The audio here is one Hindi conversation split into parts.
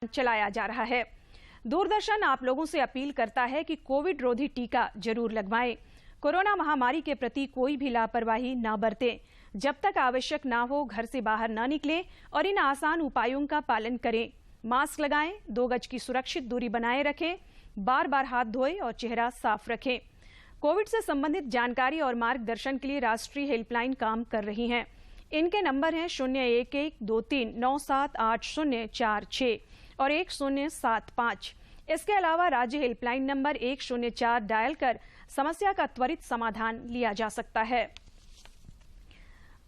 चलाया जा रहा है। दूरदर्शन आप लोगों से अपील करता है कि कोविड रोधी टीका जरूर लगवाएं। कोरोना महामारी के प्रति कोई भी लापरवाही न बरतें। जब तक आवश्यक ना हो घर से बाहर न निकलें और इन आसान उपायों का पालन करें। मास्क लगाएं, 2 गज की सुरक्षित दूरी बनाए रखें, बार बार हाथ धोएं और चेहरा साफ रखें। कोविड से संबंधित जानकारी और मार्गदर्शन के लिए राष्ट्रीय हेल्पलाइन काम कर रही हैं। इनके नंबर हैं 0112397846 और 1075। इसके अलावा राज्य हेल्पलाइन नंबर 104 डायल कर समस्या का त्वरित समाधान लिया जा सकता है।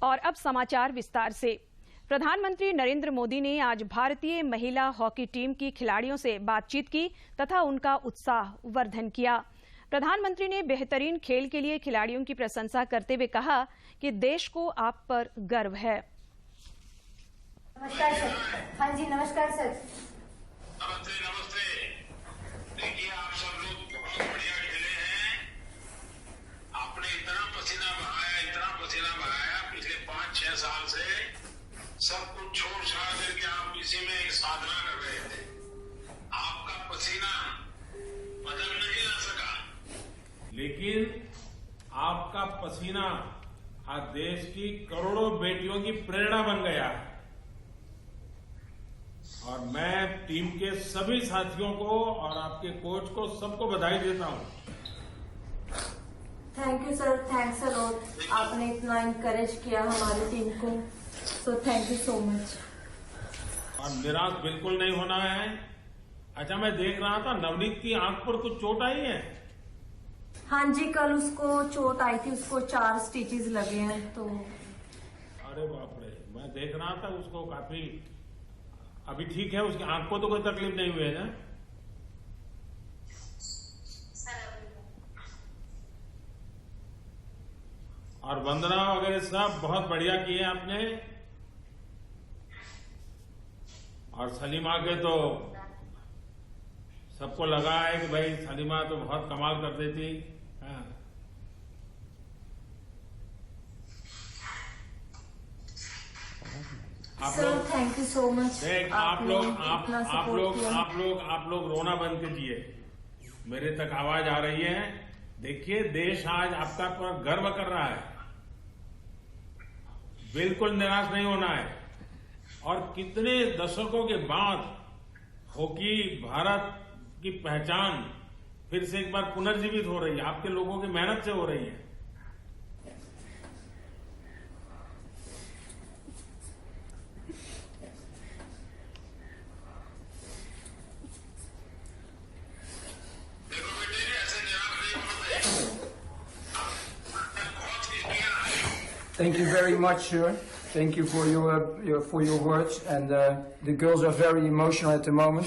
और अब समाचार विस्तार से। प्रधानमंत्री नरेंद्र मोदी ने आज भारतीय महिला हॉकी टीम की खिलाड़ियों से बातचीत की तथा उनका उत्साह वर्धन किया। प्रधानमंत्री ने बेहतरीन खेल के लिए खिलाड़ियों की प्रशंसा करते हुए कहा कि देश को आप पर गर्व है। नमस्कार सर। हाँ जी नमस्कार सर। नमस्ते। देखिए आप सब लोग बहुत बढ़िया खेले हैं। आपने इतना पसीना बहाया पिछले 5-6 साल से सब कुछ छोड़ छाड़ करके आप इसी में एक साधना कर रहे थे। आपका पसीना बदल नहीं ला सका, लेकिन आपका पसीना आज देश की करोड़ों बेटियों की प्रेरणा बन गया है। और मैं टीम के सभी साथियों को और आपके कोच को सबको बधाई देता हूं। Thank you sir, thanks a lot. आपने इतना इनकरेज किया हमारी टीम को, so thank you so much. और निराश बिल्कुल नहीं होना है। अच्छा, मैं देख रहा था नवनीत की आंख पर कुछ चोट आई है। हाँ जी, कल उसको चोट आई थी, उसको 4 स्टिचेस लगे हैं। तो अरे बाप रे, मैं देख रहा था उसको काफी अभी ठीक है, उसकी आंख को तो कोई तकलीफ नहीं हुई है ना? और वंदना वगैरह सब बहुत बढ़िया किए आपने। और सलीमा के तो सबको लगा है कि भाई सलीमा तो बहुत कमाल कर देती। हाँ। Sir thank you so much. आप लोग रोना बंद कीजिए। मेरे तक आवाज आ रही है। देखिए देश आज आपका पर गर्व कर रहा है। बिल्कुल निराश नहीं होना है। और कितने दशकों के बाद हॉकी भारत की पहचान फिर से एक बार पुनर्जीवित हो रही है। आपके लोगों की मेहनत से हो रही है। Thank you very much, sir. Thank you for your words. And the girls are very emotional at the moment,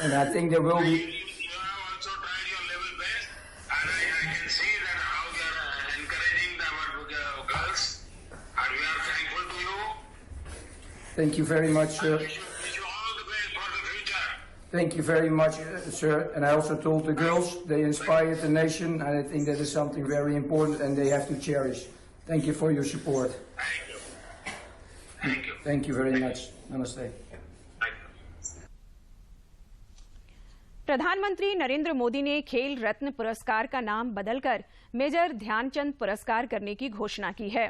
and I think there will be. You have also tried your level best, and I can see that how you are encouraging our girls, and we are thankful to you. Thank you very much, sir. Wish you all the best for the future. Thank you very much, sir. And I also told the girls they inspired the nation, and I think that is something very important, and they have to cherish. Thank you for your support. Thank you. Thank you. Thank you very much. Namaste. Thank you. प्रधानमंत्री नरेंद्र मोदी ने खेल रत्न पुरस्कार का नाम बदलकर मेजर ध्यानचंद पुरस्कार करने की घोषणा की है।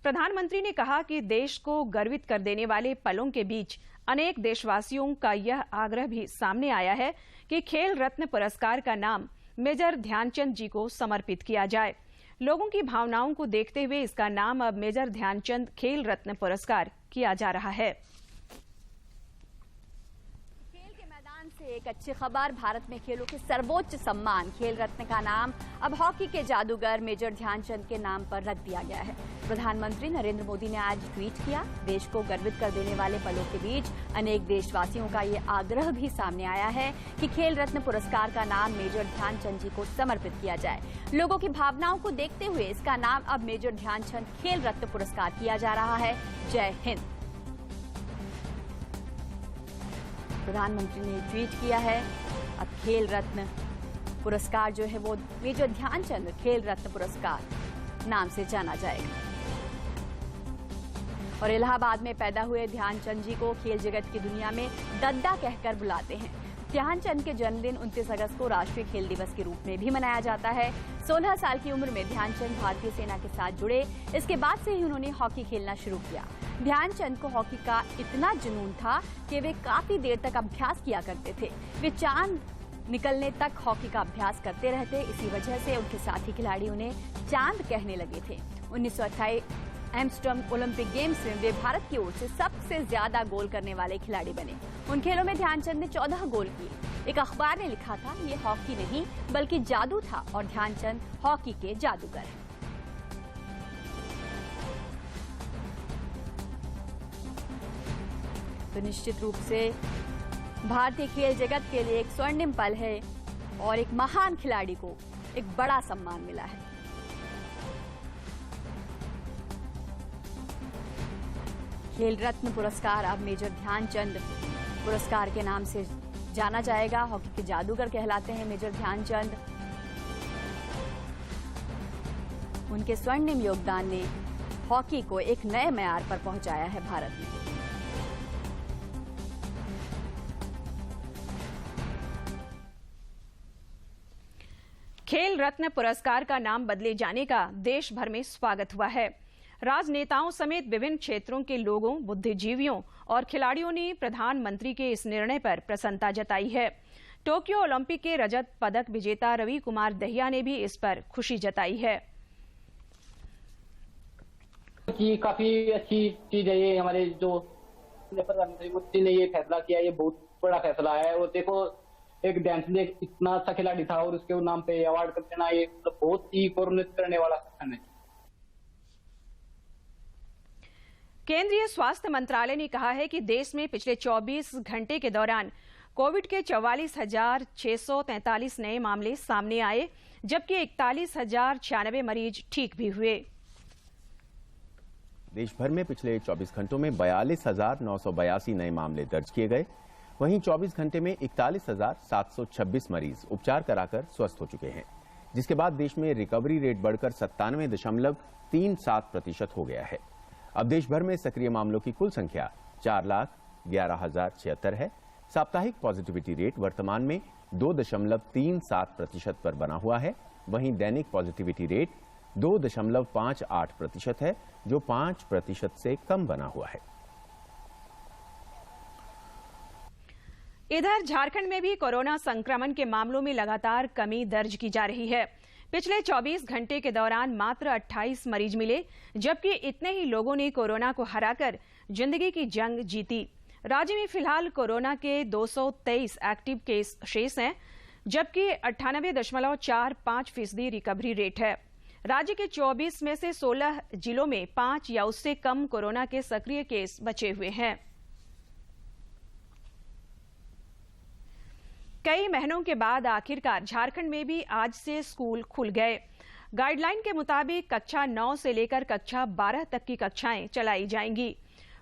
प्रधानमंत्री ने कहा कि देश को गर्वित कर देने वाले पलों के बीच अनेक देशवासियों का यह आग्रह भी सामने आया है कि खेल रत्न पुरस्कार का नाम मेजर ध्यानचंद जी को समर्पित किया जाए। लोगों की भावनाओं को देखते हुए इसका नाम अब मेजर ध्यानचंद खेल रत्न पुरस्कार किया जा रहा है। खेल के मैदान से एक अच्छी खबर। भारत में खेलों के सर्वोच्च सम्मान खेल रत्न का नाम अब हॉकी के जादूगर मेजर ध्यानचंद के नाम पर रख दिया गया है। प्रधानमंत्री नरेंद्र मोदी ने आज ट्वीट किया। देश को गर्वित कर देने वाले पलों के बीच अनेक देशवासियों का ये आग्रह भी सामने आया है कि खेल रत्न पुरस्कार का नाम मेजर ध्यानचंद जी को समर्पित किया जाए। लोगों की भावनाओं को देखते हुए इसका नाम अब मेजर ध्यानचंद खेल रत्न पुरस्कार किया जा रहा है। जय हिंद। प्रधानमंत्री ने ट्वीट किया है। अब खेल रत्न पुरस्कार जो है वो मेजर ध्यानचंद खेल रत्न पुरस्कार नाम से जाना जाएगा। और इलाहाबाद में पैदा हुए ध्यानचंद जी को खेल जगत की दुनिया में दद्दा कहकर बुलाते हैं। ध्यानचंद के जन्मदिन 29 अगस्त को राष्ट्रीय खेल दिवस के रूप में भी मनाया जाता है। 16 साल की उम्र में ध्यानचंद भारतीय सेना के साथ जुड़े। इसके बाद से ही उन्होंने हॉकी खेलना शुरू किया। ध्यानचंद को हॉकी का इतना जुनून था कि वे काफी देर तक अभ्यास किया करते थे। वे चांद निकलने तक हॉकी का अभ्यास करते रहते। इसी वजह से उनके साथी खिलाड़ी उन्हें चांद कहने लगे थे। 1928 एम्स्टर्डम ओलंपिक गेम्स में वे भारत की ओर से सबसे ज्यादा गोल करने वाले खिलाड़ी बने। उन खेलों में ध्यानचंद ने 14 गोल किए। एक अखबार ने लिखा था, ये हॉकी नहीं बल्कि जादू था और ध्यानचंद हॉकी के जादूगर हैं। तो निश्चित रूप से भारतीय खेल जगत के लिए एक स्वर्णिम पल है और एक महान खिलाड़ी को एक बड़ा सम्मान मिला है। खेल रत्न पुरस्कार अब मेजर ध्यानचंद पुरस्कार के नाम से जाना जाएगा। हॉकी के जादूगर कहलाते हैं मेजर ध्यानचंद। उनके स्वर्णिम योगदान ने हॉकी को एक नए म्यार पर पहुंचाया है भारत में। खेल रत्न पुरस्कार का नाम बदले जाने का देश भर में स्वागत हुआ है। राजनेताओं समेत विभिन्न क्षेत्रों के लोगों, बुद्धिजीवियों और खिलाड़ियों ने प्रधानमंत्री के इस निर्णय पर प्रसन्नता जताई है। टोक्यो ओलंपिक के रजत पदक विजेता रवि कुमार दहिया ने भी इस पर खुशी जताई है। कि काफी अच्छी चीज है ये, हमारे जो प्रधानमंत्री मोदी ने ये फैसला किया, ये बहुत बड़ा फैसला है। और देखो, एक ध्यानचंद इतना अच्छा खिलाड़ी था और उसके नाम पे अवार्ड कर देना, ये बहुत ही गौरवान्वित करने वाला है। केंद्रीय स्वास्थ्य मंत्रालय ने कहा है कि देश में पिछले 24 घंटे के दौरान कोविड के 44,643 नए मामले सामने आए, जबकि 41,096 मरीज ठीक भी हुए। देश भर में पिछले 24 घंटों में 42,982 नए मामले दर्ज किए गए। वहीं 24 घंटे में 41,726 मरीज उपचार कराकर स्वस्थ हो चुके हैं, जिसके बाद देश में रिकवरी रेट बढ़कर 97.37% हो गया है। अब देश भर में सक्रिय मामलों की कुल संख्या 4,11,076 है। साप्ताहिक पॉजिटिविटी रेट वर्तमान में 2.37% पर बना हुआ है। वहीं दैनिक पॉजिटिविटी रेट 2.58% है, जो 5% से कम बना हुआ है। इधर झारखंड में भी कोरोना संक्रमण के मामलों में लगातार कमी दर्ज की जा रही है। पिछले 24 घंटे के दौरान मात्र 28 मरीज मिले, जबकि इतने ही लोगों ने कोरोना को हराकर जिंदगी की जंग जीती। राज्य में फिलहाल कोरोना के 223 एक्टिव केस शेष हैं, जबकि 98.45% रिकवरी रेट है। राज्य के 24 में से 16 जिलों में 5 या उससे कम कोरोना के सक्रिय केस बचे हुए हैं। कई महीनों के बाद आखिरकार झारखंड में भी आज से स्कूल खुल गए। गाइडलाइन के मुताबिक कक्षा 9 से लेकर कक्षा 12 तक की कक्षाएं चलाई जाएंगी।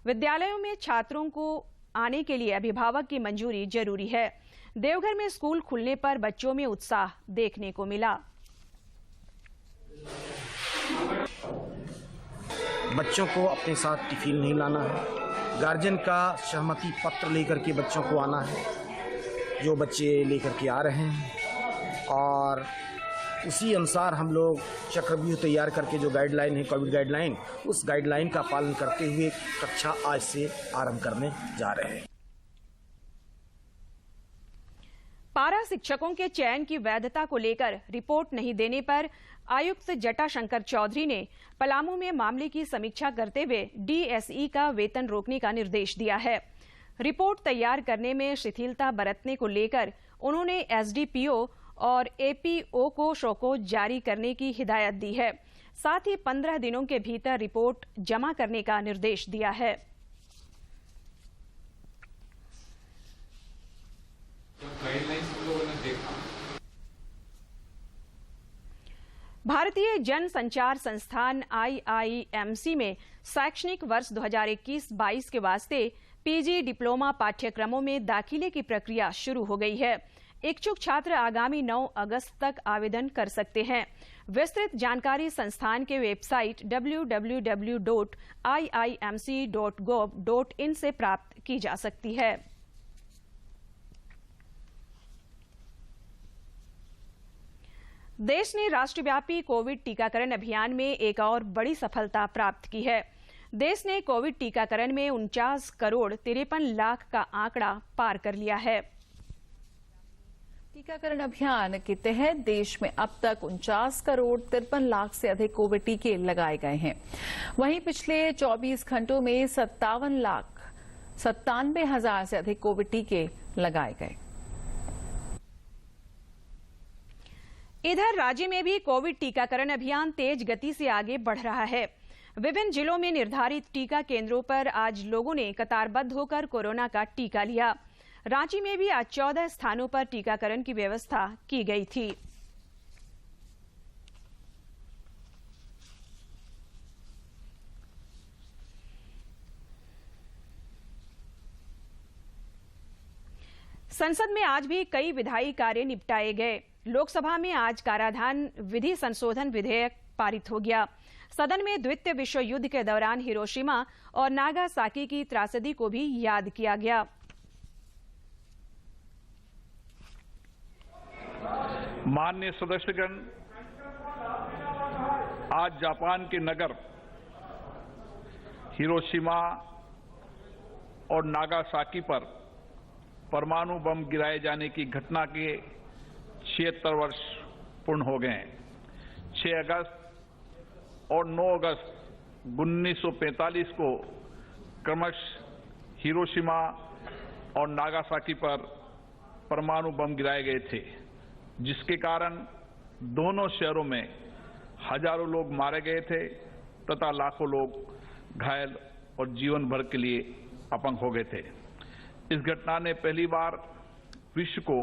विद्यालयों में छात्रों को आने के लिए अभिभावक की मंजूरी जरूरी है। देवघर में स्कूल खुलने पर बच्चों में उत्साह देखने को मिला। बच्चों को अपने साथ टिफिन नहीं लाना है, गार्जियन का सहमति पत्र लेकर के बच्चों को आना है, जो बच्चे लेकर के आ रहे हैं। और उसी अनुसार हम लोग चक्रव्यूह तैयार करके जो गाइडलाइन है, कोविड गाइडलाइन, उस गाइडलाइन का पालन करते हुए कक्षा आज से आरंभ करने जा रहे हैं। पारा शिक्षकों के चयन की वैधता को लेकर रिपोर्ट नहीं देने पर आयुक्त जटाशंकर चौधरी ने पलामू में मामले की समीक्षा करते हुए डीएसई का वेतन रोकने का निर्देश दिया है। रिपोर्ट तैयार करने में शिथिलता बरतने को लेकर उन्होंने एसडीपीओ और एपीओ को शोकॉज जारी करने की हिदायत दी है। साथ ही 15 दिनों के भीतर रिपोर्ट जमा करने का निर्देश दिया है। भारतीय जन संचार संस्थान आईआईएमसी में शैक्षणिक वर्ष 2021-22 के वास्ते पीजी डिप्लोमा पाठ्यक्रमों में दाखिले की प्रक्रिया शुरू हो गई है। इच्छुक छात्र आगामी 9 अगस्त तक आवेदन कर सकते हैं। विस्तृत जानकारी संस्थान के वेबसाइट www.iimc.gov.in से प्राप्त की जा सकती है। देश ने राष्ट्रव्यापी कोविड टीकाकरण अभियान में एक और बड़ी सफलता प्राप्त की है। देश ने कोविड टीकाकरण में 49 करोड़ 53 लाख का आंकड़ा पार कर लिया है। टीकाकरण अभियान के तहत देश में अब तक 49 करोड़ 53 लाख से अधिक कोविड टीके लगाए गए हैं। वहीं पिछले 24 घंटों में 57,97,000 से अधिक कोविड टीके लगाए गए। इधर राज्य में भी कोविड टीकाकरण अभियान तेज गति से आगे बढ़ रहा है। विभिन्न जिलों में निर्धारित टीका केंद्रों पर आज लोगों ने कतारबद्ध होकर कोरोना का टीका लिया। रांची में भी आज 14 स्थानों पर टीकाकरण की व्यवस्था की गई थी। संसद में आज भी कई विधायी कार्य निपटाए गए। लोकसभा में आज कराधान विधि संशोधन विधेयक पारित हो गया। सदन में द्वितीय विश्व युद्ध के दौरान हिरोशिमा और नागासाकी की त्रासदी को भी याद किया गया। माननीय सदस्यगण, आज जापान के नगर हिरोशिमा और नागासाकी पर परमाणु बम गिराए जाने की घटना के 76 वर्ष पूर्ण हो गए हैं। 6 अगस्त और 9 अगस्त 1945 को क्रमशः हिरोशिमा और नागासाकी पर परमाणु बम गिराए गए थे, जिसके कारण दोनों शहरों में हजारों लोग मारे गए थे तथा लाखों लोग घायल और जीवन भर के लिए अपंग हो गए थे। इस घटना ने पहली बार विश्व को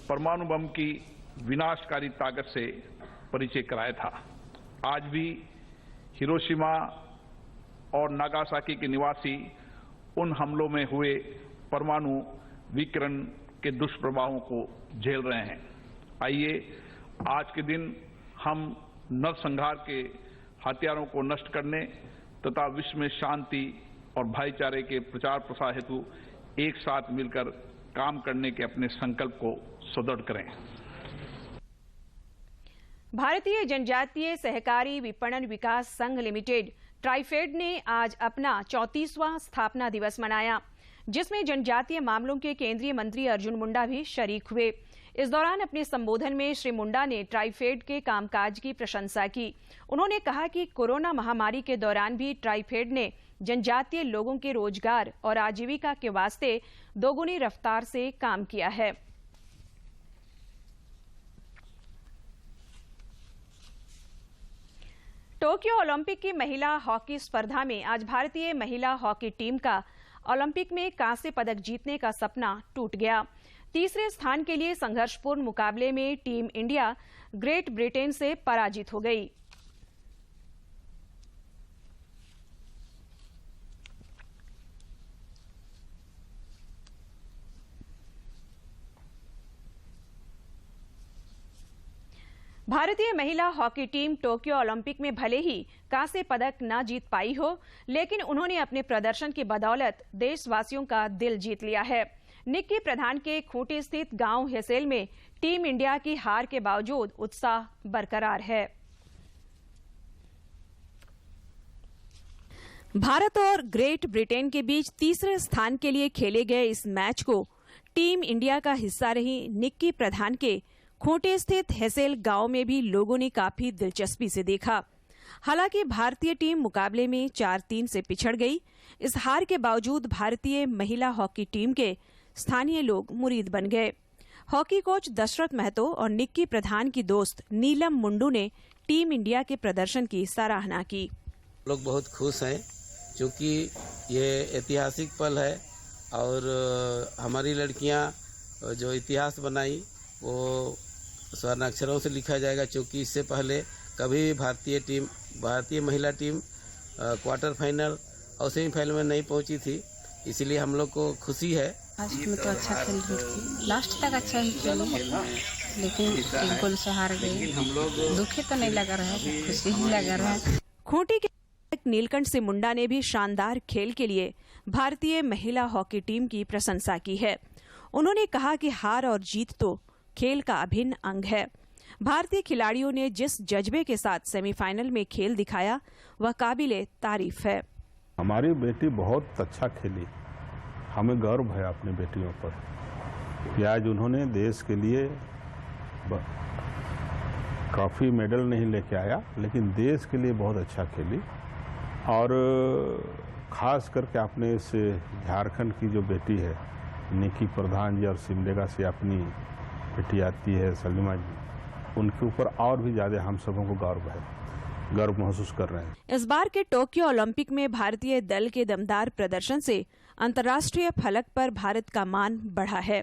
परमाणु बम की विनाशकारी ताकत से परिचय कराया था। आज भी हिरोशिमा और नागासाकी के निवासी उन हमलों में हुए परमाणु विकिरण के दुष्प्रभावों को झेल रहे हैं। आइए आज के दिन हम नरसंहार के हथियारों को नष्ट करने तथा विश्व में शांति और भाईचारे के प्रचार प्रसार हेतु एक साथ मिलकर काम करने के अपने संकल्प को सुदृढ़ करें। भारतीय जनजातीय सहकारी विपणन विकास संघ लिमिटेड ट्राइफेड ने आज अपना 34वां स्थापना दिवस मनाया, जिसमें जनजातीय मामलों के केंद्रीय मंत्री अर्जुन मुंडा भी शरीक हुए। इस दौरान अपने संबोधन में श्री मुंडा ने ट्राइफेड के कामकाज की प्रशंसा की। उन्होंने कहा कि कोरोना महामारी के दौरान भी ट्राइफेड ने जनजातीय लोगों के रोजगार और आजीविका के वास्ते दोगुनी रफ्तार से काम किया है। टोक्यो ओलंपिक की महिला हॉकी स्पर्धा में आज भारतीय महिला हॉकी टीम का ओलंपिक में कांस्य पदक जीतने का सपना टूट गया। तीसरे स्थान के लिए संघर्षपूर्ण मुकाबले में टीम इंडिया ग्रेट ब्रिटेन से पराजित हो गई। भारतीय महिला हॉकी टीम टोक्यो ओलंपिक में भले ही कांस्य पदक न जीत पाई हो, लेकिन उन्होंने अपने प्रदर्शन की बदौलत देशवासियों का दिल जीत लिया है। निक्की प्रधान के खूंटी स्थित गांव हेसेल में टीम इंडिया की हार के बावजूद उत्साह बरकरार है। भारत और ग्रेट ब्रिटेन के बीच तीसरे स्थान के लिए खेले गए इस मैच को टीम इंडिया का हिस्सा रही निक्की प्रधान के खूंटी स्थित हेसेल गांव में भी लोगों ने काफी दिलचस्पी से देखा। हालांकि भारतीय टीम मुकाबले में 4-3 से पिछड़ गई। इस हार के बावजूद भारतीय महिला हॉकी टीम के स्थानीय लोग मुरीद बन गए। हॉकी कोच दशरथ महतो और निक्की प्रधान की दोस्त नीलम मुंडू ने टीम इंडिया के प्रदर्शन की सराहना की। लोग बहुत खुश हैं क्योंकि ये ऐतिहासिक पल है और हमारी लड़कियां जो इतिहास बनाई वो स्वर्ण अक्षरों से लिखा जाएगा, क्योंकि इससे पहले कभी भारतीय महिला टीम क्वार्टर फाइनल और सेमीफाइनल में नहीं पहुंची थी। इसलिए हम लोग को खुशी है फर्स्ट में तो अच्छा खेल रही थी, लास्ट तक अच्छा ही खेली, लेकिन एक गोल से हार गई। दुखी तो नहीं लगा रहा है, खुशी ही लगा रहा है। खूंटी के नीलकंठ से मुंडा ने भी शानदार खेल के लिए भारतीय महिला हॉकी टीम की प्रशंसा की है। उन्होंने कहा कि हार और जीत तो खेल का अभिन्न अंग है। भारतीय खिलाड़ियों ने जिस जज्बे के साथ सेमीफाइनल में खेल दिखाया वह काबिले तारीफ है। हमारी बेटी बहुत अच्छा खेली, हमें गर्व है अपनी बेटियों पर कि आज उन्होंने देश के लिए ट्रॉफी मेडल नहीं लेके आया, लेकिन देश के लिए बहुत अच्छा खेली। और खास करके अपने इस झारखंड की जो बेटी है निकी प्रधान जी और सिमडेगा से अपनी बेटी आती है सलीमा जी, उनके ऊपर और भी ज़्यादा हम सबों को गर्व महसूस कर रहे हैं। इस बार के टोक्यो ओलंपिक में भारतीय दल के दमदार प्रदर्शन से अंतर्राष्ट्रीय फलक पर भारत का मान बढ़ा है।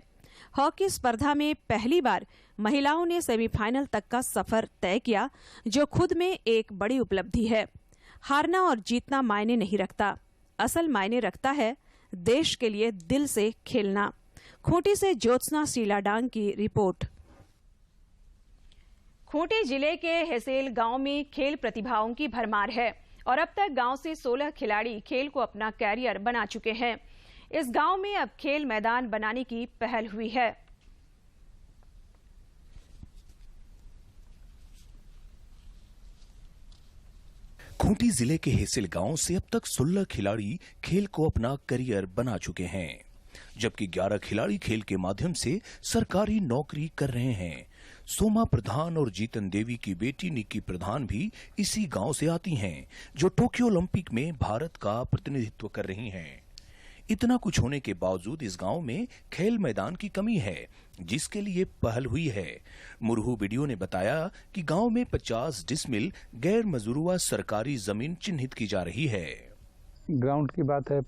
हॉकी स्पर्धा में पहली बार महिलाओं ने सेमीफाइनल तक का सफर तय किया, जो खुद में एक बड़ी उपलब्धि है। हारना और जीतना मायने नहीं रखता, असल मायने रखता है देश के लिए दिल से खेलना। खूंटी से ज्योत्सना सीलाडांग की रिपोर्ट। खूंटी जिले के हेसेल गांव में खेल प्रतिभाओं की भरमार है और अब तक गांव से 16 खिलाड़ी खेल को अपना कैरियर बना चुके हैं। इस गांव में अब खेल मैदान बनाने की पहल हुई है। खूंटी जिले के हेसेल गांव से अब तक 16 खिलाड़ी खेल को अपना करियर बना चुके हैं, जबकि 11 खिलाड़ी खेल के माध्यम से सरकारी नौकरी कर रहे हैं। सोमा प्रधान और जीतन देवी की बेटी निक्की प्रधान भी इसी गांव से आती हैं, जो टोक्यो ओलंपिक में भारत का प्रतिनिधित्व कर रही हैं। इतना कुछ होने के बावजूद इस गांव में खेल मैदान की कमी है, जिसके लिए पहल हुई है। मुरहू बीडीओ ने बताया कि गांव में 50 डिसमिल गैर मजरूआ सरकारी जमीन चिन्हित की जा रही है। ग्राउंड की बात है,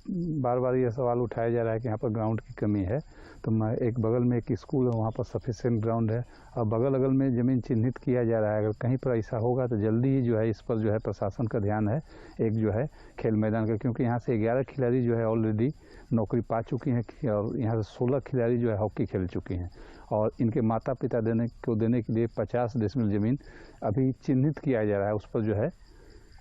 बार बार यह सवाल उठाया जा रहा है कि यहाँ पर ग्राउंड की कमी है। तो एक बगल में एक स्कूल है, वहाँ पर सफिशिएंट ग्राउंड है और बगल अगल में ज़मीन चिन्हित किया जा रहा है। अगर कहीं पर ऐसा होगा तो जल्दी ही जो है इस पर जो है प्रशासन का ध्यान है, एक जो है खेल मैदान का, क्योंकि यहाँ से 11 खिलाड़ी जो है ऑलरेडी नौकरी पा चुकी हैं और यहाँ से 16 खिलाड़ी जो है हॉकी खेल चुकी हैं और इनके माता पिता देने के लिए 50 डिसमिल ज़मीन अभी चिन्हित किया जा रहा है। उस पर जो है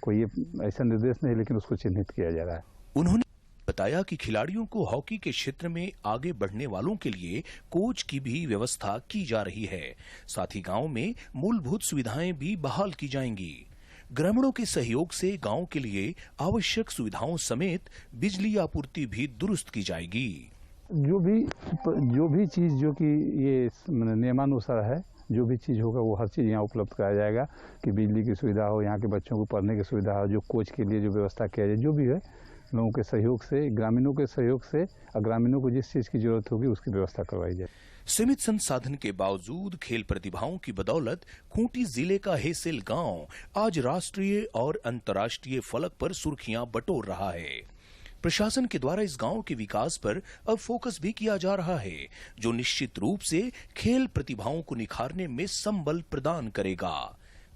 कोई ऐसा निर्देश नहीं, लेकिन उसको चिन्हित किया जा रहा है। उन्होंने बताया कि खिलाड़ियों को हॉकी के क्षेत्र में आगे बढ़ने वालों के लिए कोच की भी व्यवस्था की जा रही है। साथ ही गांव में मूलभूत सुविधाएं भी बहाल की जाएंगी। ग्रामीणों के सहयोग से गांव के लिए आवश्यक सुविधाओं समेत बिजली आपूर्ति भी दुरुस्त की जाएगी। जो भी चीज जो कि ये नियमानुसार है, जो भी चीज़ होगा वो हर चीज़ यहाँ उपलब्ध कराया जाएगा कि बिजली की सुविधा हो, यहाँ के बच्चों को पढ़ने की सुविधा हो, जो कोच के लिए जो व्यवस्था किया जाए, जो भी है लोगों के सहयोग से, ग्रामीणों के सहयोग से, और ग्रामीणों को जिस चीज़ की जरूरत होगी उसकी व्यवस्था करवाई जाए। सीमित संसाधन के बावजूद खेल प्रतिभाओं की बदौलत खूंटी जिले का हेसेल गांव आज राष्ट्रीय और अंतर्राष्ट्रीय फलक पर सुर्खियां बटोर रहा है। प्रशासन के द्वारा इस गांव के विकास पर अब फोकस भी किया जा रहा है, जो निश्चित रूप से खेल प्रतिभाओं को निखारने में संबल प्रदान करेगा।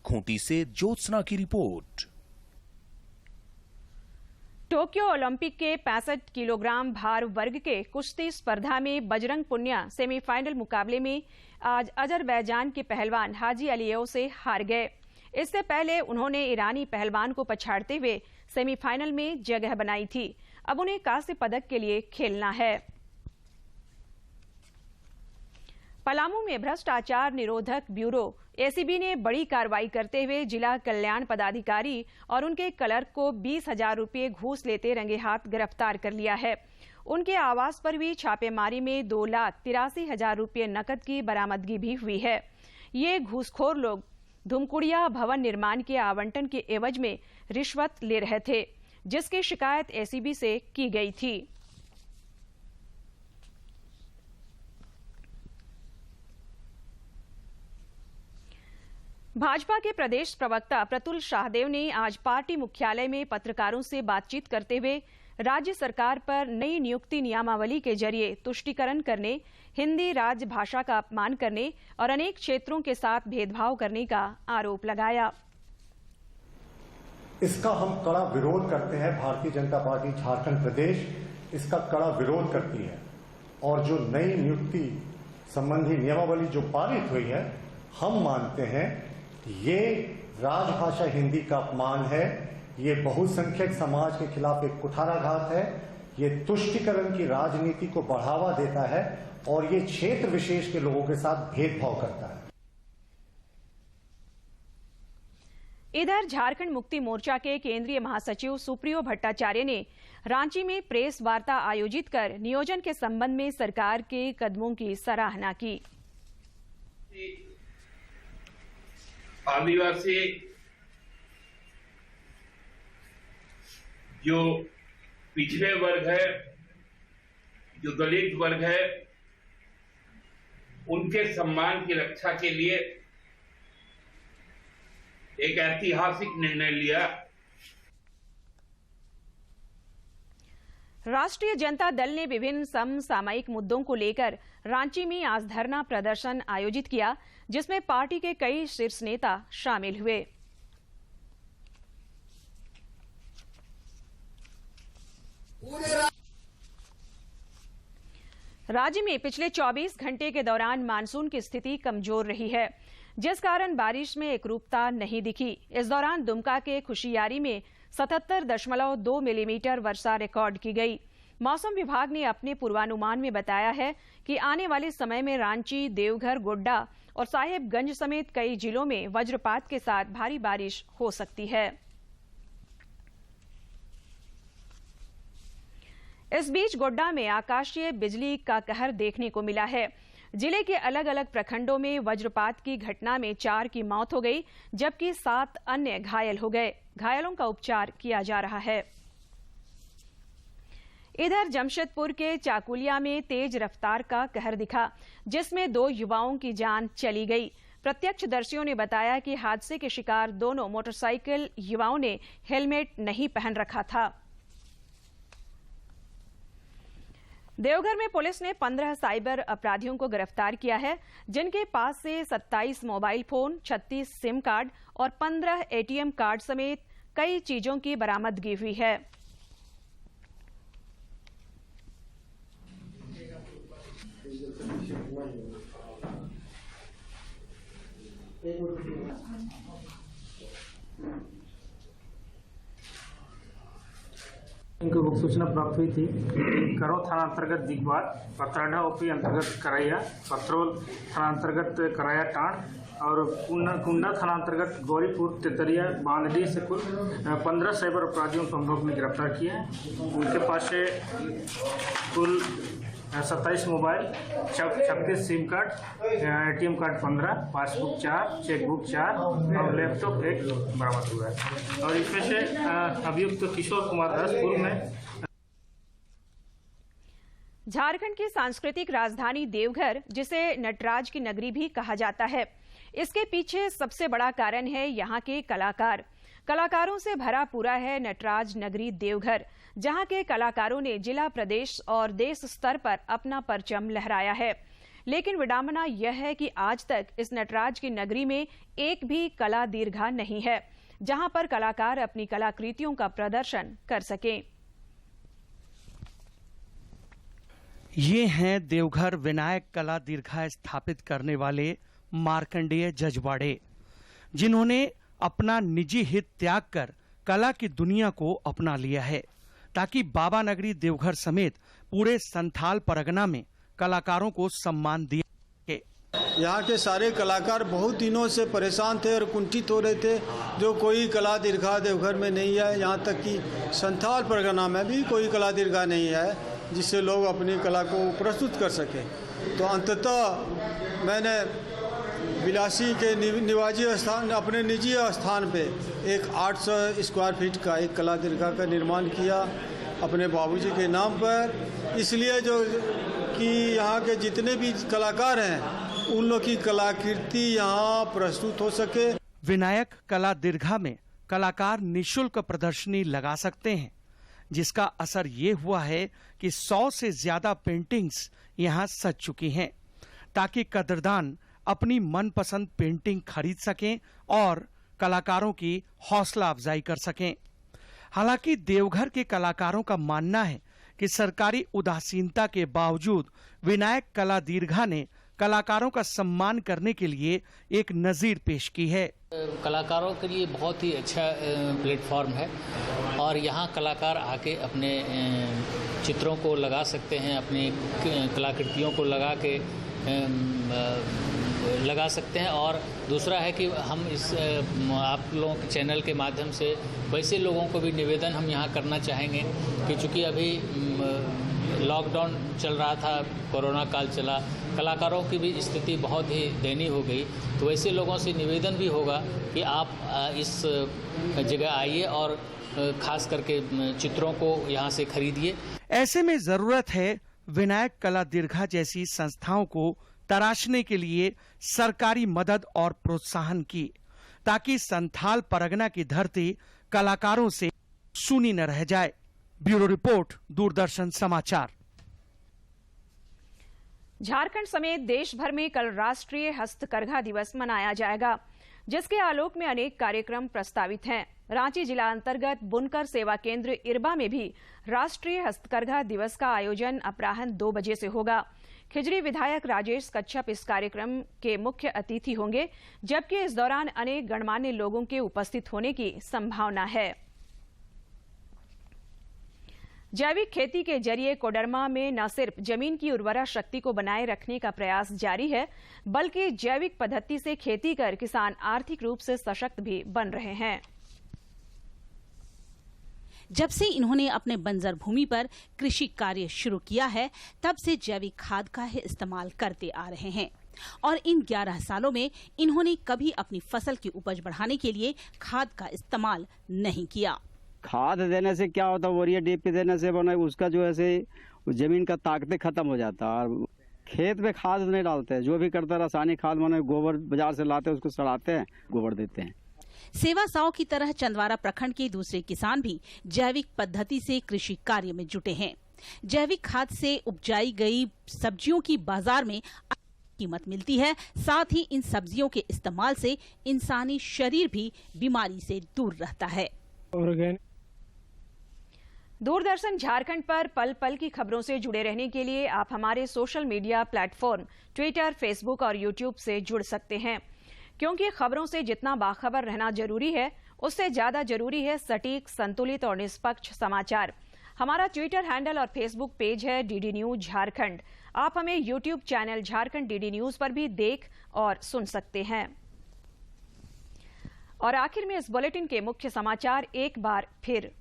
खूंटी से ज्योत्सना की रिपोर्ट। टोक्यो ओलंपिक के 65 किलोग्राम भार वर्ग के कुश्ती स्पर्धा में बजरंग पुनिया सेमीफाइनल मुकाबले में आज अजरबैजान के पहलवान हाजी अलियोव से हार गए। इससे पहले उन्होंने ईरानी पहलवान को पछाड़ते हुए सेमीफाइनल में जगह बनाई थी। अब उन्हें कांस्य पदक के लिए खेलना है। पलामू में भ्रष्टाचार निरोधक ब्यूरो एसीबी ने बड़ी कार्रवाई करते हुए जिला कल्याण पदाधिकारी और उनके क्लर्क को 20,000 रुपये घूस लेते रंगे हाथ गिरफ्तार कर लिया है। उनके आवास पर भी छापेमारी में 2,83,000 रुपये नकद की बरामदगी भी हुई है। ये घूसखोर लोग धुमकुड़िया भवन निर्माण के आवंटन के एवज में रिश्वत ले रहे थे, जिसकी शिकायत एसीबी से की गई थी। भाजपा के प्रदेश प्रवक्ता प्रतुल शाहदेव ने आज पार्टी मुख्यालय में पत्रकारों से बातचीत करते हुए राज्य सरकार पर नई नियुक्ति नियमावली के जरिए तुष्टीकरण करने, हिंदी राजभाषा का अपमान करने और अनेक क्षेत्रों के साथ भेदभाव करने का आरोप लगाया। इसका हम कड़ा विरोध करते हैं। भारतीय जनता पार्टी झारखंड प्रदेश इसका कड़ा विरोध करती है। और जो नई नियुक्ति संबंधी नियमावली जो पारित हुई है, हम मानते हैं ये राजभाषा हिंदी का अपमान है, ये बहुसंख्यक समाज के खिलाफ एक कुठाराघात है, ये तुष्टीकरण की राजनीति को बढ़ावा देता है और ये क्षेत्र विशेष के लोगों के साथ भेदभाव करता है। इधर झारखंड मुक्ति मोर्चा के केंद्रीय महासचिव सुप्रियो भट्टाचार्य ने रांची में प्रेस वार्ता आयोजित कर नियोजन के संबंध में सरकार के कदमों की सराहना की। आदिवासी जो पिछड़े वर्ग है, जो दलित वर्ग है, उनके सम्मान की रक्षा के लिए एक ऐतिहासिक निर्णय लिया। राष्ट्रीय जनता दल ने विभिन्न समसामयिक मुद्दों को लेकर रांची में आज धरना प्रदर्शन आयोजित किया, जिसमें पार्टी के कई शीर्ष नेता शामिल हुए। राज्य में पिछले 24 घंटे के दौरान मानसून की स्थिति कमजोर रही है, जिस कारण बारिश में एकरूपता नहीं दिखी। इस दौरान दुमका के खुशियारी में 77.2 मिलीमीटर वर्षा रिकॉर्ड की गई। मौसम विभाग ने अपने पूर्वानुमान में बताया है कि आने वाले समय में रांची, देवघर, गोड्डा और साहेबगंज समेत कई जिलों में वज्रपात के साथ भारी बारिश हो सकती है। इस बीच गोड्डा में आकाशीय बिजली का कहर देखने को मिला है। जिले के अलग अलग प्रखंडों में वज्रपात की घटना में 4 की मौत हो गई, जबकि 7 अन्य घायल हो गए। घायलों का उपचार किया जा रहा है। इधर जमशेदपुर के चाकुलिया में तेज रफ्तार का कहर दिखा, जिसमें 2 युवाओं की जान चली गई। प्रत्यक्षदर्शियों ने बताया कि हादसे के शिकार दोनों मोटरसाइकिल युवाओं ने हेलमेट नहीं पहन रखा था। देवघर में पुलिस ने 15 साइबर अपराधियों को गिरफ्तार किया है, जिनके पास से 27 मोबाइल फोन, 36 सिम कार्ड और 15 एटीएम कार्ड समेत कई चीजों की बरामदगी हुई है। इनको गुप्त सूचना प्राप्त हुई थी। करो थाना अंतर्गत दिगवार, पतराडा ओपी अंतर्गत कराया, पत्रोल थाना अंतर्गत कराया टांड और कुंडा थाना अंतर्गत गौरीपुर, तेतरिया, बांदडी से कुल 15 साइबर अपराधियों को हम लोग ने गिरफ्तार किया है। उनके पास से कुल 27 mobile, 36 SIM card, ATM card 15, passbook 4, chequebook 4 और लैपटॉप 1 बरामद हुआ है। और इसमें से अभियुक्त किशोर कुमार दास पूर्व में। झारखंड की सांस्कृतिक राजधानी देवघर, जिसे नटराज की नगरी भी कहा जाता है, इसके पीछे सबसे बड़ा कारण है यहाँ के कलाकार। कलाकारों से भरा पूरा है नटराज नगरी देवघर, जहां के कलाकारों ने जिला, प्रदेश और देश स्तर पर अपना परचम लहराया है। लेकिन विडंबना यह है कि आज तक इस नटराज की नगरी में एक भी कला दीर्घा नहीं है, जहां पर कलाकार अपनी कलाकृतियों का प्रदर्शन कर सकें। ये हैं देवघर विनायक कला दीर्घा स्थापित करने वाले मार्कंडेय जजवाड़े, जिन्होंने अपना निजी हित त्याग कर कला की दुनिया को अपना लिया है, ताकि बाबा नगरी देवघर समेत पूरे संथाल परगना में कलाकारों को सम्मान दिया सके। यहाँ के सारे कलाकार बहुत दिनों से परेशान थे और कुंठित हो रहे थे, जो कोई कला दीर्घा देवघर में नहीं है। यहाँ तक कि संथाल परगना में भी कोई कला दीर्घा नहीं है, जिससे लोग अपनी कला को प्रस्तुत कर सकें। तो अंततः मैंने बिलासी के निवासी स्थान, अपने निजी स्थान पे एक 800 स्क्वायर फीट का एक कला दीर्घा का निर्माण किया अपने बाबूजी के नाम पर, इसलिए जो कि यहाँ के जितने भी कलाकार हैं उन लोग की कलाकृति यहाँ प्रस्तुत हो सके। विनायक कला दीर्घा में कलाकार निःशुल्क प्रदर्शनी लगा सकते हैं, जिसका असर ये हुआ है कि 100 से ज्यादा पेंटिंग्स यहाँ सज चुकी हैं, ताकि कदरदान अपनी मनपसंद पेंटिंग खरीद सकें और कलाकारों की हौसला अफजाई कर सकें। हालांकि देवघर के कलाकारों का मानना है कि सरकारी उदासीनता के बावजूद विनायक कला दीर्घा ने कलाकारों का सम्मान करने के लिए एक नजीर पेश की है। कलाकारों के लिए बहुत ही अच्छा प्लेटफॉर्म है और यहाँ कलाकार आके अपने चित्रों को लगा सकते हैं, अपनी कलाकृतियों को लगा सकते हैं। और दूसरा है कि हम इस आप लोगों के चैनल के माध्यम से वैसे लोगों को भी निवेदन हम यहाँ करना चाहेंगे कि चूँकि अभी लॉकडाउन चल रहा था, कोरोना काल चला, कलाकारों की भी स्थिति बहुत ही दयनीय हो गई, तो वैसे लोगों से निवेदन भी होगा कि आप इस जगह आइए और खास करके चित्रों को यहाँ से खरीदिए। ऐसे में जरूरत है विनायक कला दीर्घा जैसी संस्थाओं को तराशने के लिए सरकारी मदद और प्रोत्साहन की, ताकि संथाल परगना की धरती कलाकारों से सुनी न रह जाए। ब्यूरो रिपोर्ट, दूरदर्शन समाचार। झारखंड समेत देश भर में कल राष्ट्रीय हस्तकरघा दिवस मनाया जाएगा, जिसके आलोक में अनेक कार्यक्रम प्रस्तावित हैं। रांची जिला अंतर्गत बुनकर सेवा केंद्र इरबा में भी राष्ट्रीय हस्तकरघा दिवस का आयोजन अपराह्न 2 बजे से होगा। खिजरी विधायक राजेश कच्छप इस कार्यक्रम के मुख्य अतिथि होंगे, जबकि इस दौरान अनेक गणमान्य लोगों के उपस्थित होने की संभावना है। जैविक खेती के जरिए कोडरमा में न सिर्फ जमीन की उर्वरा शक्ति को बनाए रखने का प्रयास जारी है, बल्कि जैविक पद्धति से खेती कर किसान आर्थिक रूप से सशक्त भी बन रहे हैं। जब से इन्होंने अपने बंजर भूमि पर कृषि कार्य शुरू किया है, तब से जैविक खाद का ही इस्तेमाल करते आ रहे हैं और इन 11 सालों में इन्होंने कभी अपनी फसल की उपज बढ़ाने के लिए खाद का इस्तेमाल नहीं किया। खाद देने से क्या होता है, यूरिया डीएपी देने से बना उसका जो है जमीन का ताकत खत्म हो जाता है और खेत में खाद नहीं डालते हैं। जो भी करता है रासायनिक खाद माने गोबर बाजार से लाते हैं, उसको सड़ाते हैं, गोबर देते हैं। सेवा साव की तरह चंदवारा प्रखंड के दूसरे किसान भी जैविक पद्धति से कृषि कार्य में जुटे हैं। जैविक खाद से उपजाई गई सब्जियों की बाजार में कीमत मिलती है, साथ ही इन सब्जियों के इस्तेमाल से इंसानी शरीर भी बीमारी से दूर रहता है। दूरदर्शन झारखंड पर पल पल की खबरों से जुड़े रहने के लिए आप हमारे social media platform Twitter, Facebook और यूट्यूब से जुड़ सकते हैं, क्योंकि खबरों से जितना बाखबर रहना जरूरी है, उससे ज्यादा जरूरी है सटीक, संतुलित और निष्पक्ष समाचार। हमारा ट्विटर हैंडल और फेसबुक पेज है डीडी न्यूज झारखंड। आप हमें YouTube channel Jharkhand DD news पर भी देख और सुन सकते हैं। और आखिर में इस बुलेटिन के मुख्य समाचार एक बार फिर।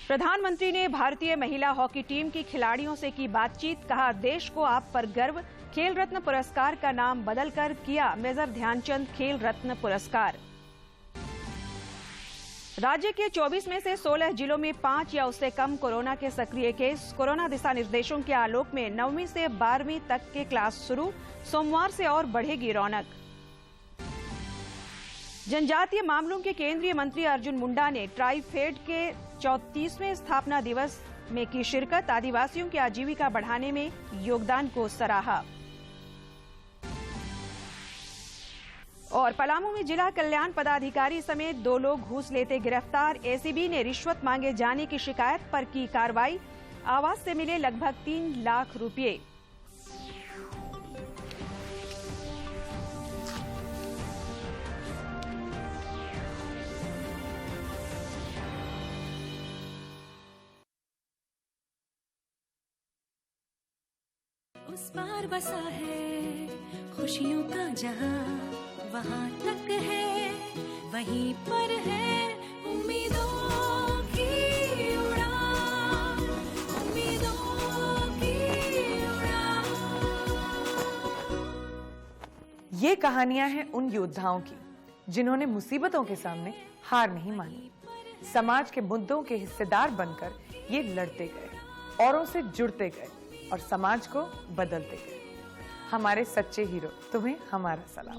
प्रधानमंत्री ने भारतीय महिला हॉकी टीम की खिलाड़ियों से की बातचीत, कहा देश को आप पर गर्व। खेल रत्न पुरस्कार का नाम बदलकर किया मेजर ध्यानचंद खेल रत्न पुरस्कार। राज्य के 24 में से 16 जिलों में 5 या उससे कम कोरोना के सक्रिय केस। कोरोना दिशा निर्देशों के आलोक में 9वीं से 12वीं तक के क्लास शुरू। सोमवार से और बढ़ेगी रौनक। जनजातीय मामलों के केंद्रीय मंत्री अर्जुन मुंडा ने ट्राइफेड के 34वें स्थापना दिवस में की शिरकत। आदिवासियों की आजीविका बढ़ाने में योगदान को सराहा। और पलामू में जिला कल्याण पदाधिकारी समेत 2 लोग घूस लेते गिरफ्तार। एसीबी ने रिश्वत मांगे जाने की शिकायत पर की कार्रवाई। आवास से मिले लगभग 3 लाख रुपए। उस पार बसा है खुशियों का जहां, वहां तक है वहीं पर है उम्मीदों की उड़ान, उम्मीदों की उड़ान। ये कहानियां हैं उन योद्धाओं की जिन्होंने मुसीबतों के सामने हार नहीं मानी। समाज के मुद्दों के हिस्सेदार बनकर ये लड़ते गए, औरों से जुड़ते गए और समाज को बदलते गए। हमारे सच्चे हीरो, तुम्हें हमारा सलाम।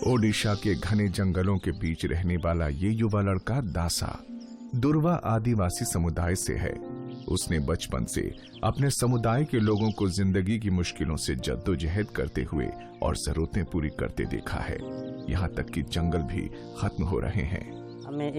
ओडिशा के घने जंगलों के बीच रहने वाला ये युवा लड़का दासा दुर्वा आदिवासी समुदाय से है। उसने बचपन से अपने समुदाय के लोगों को जिंदगी की मुश्किलों से जद्दोजहद करते हुए और जरूरतें पूरी करते देखा है। यहाँ तक कि जंगल भी खत्म हो रहे हैं। हमें